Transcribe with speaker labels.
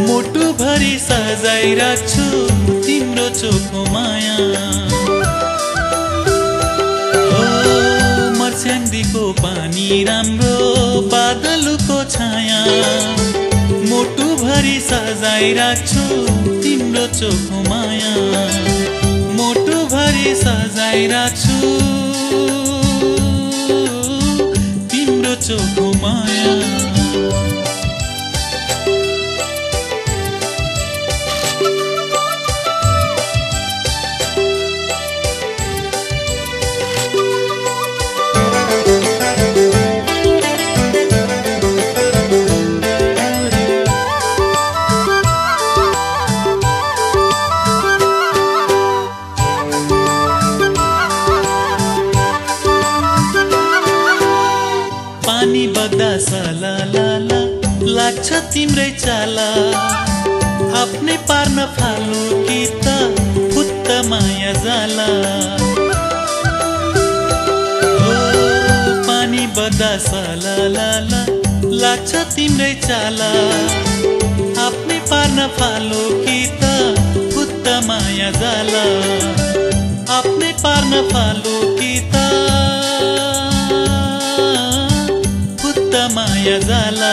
Speaker 1: मुटु भरि सजाइ राख्छु तिम्रो चोखो माया। मर्स्याङ्दीको पानी राम्रो बादलको छाया। मुटु भरि सजाइ राख्छु तिम्रो चोखो माया। मुटु भरि सजाइ राख्छु तिम्रो चोखो माया। पानी बग्दा सलालाला लाग्छ तिम्रै चाला। आफ्नै पार्न फाल्नु कि त फुत्त माया जाला। पानी बग्दा सलालाला लाग्छ तिम्रै चाला। आफ्नै पार्न फाल्नु कि त फुत्त माया जाला। आफ्नै पार्न फाल्नु कि त माया जाला।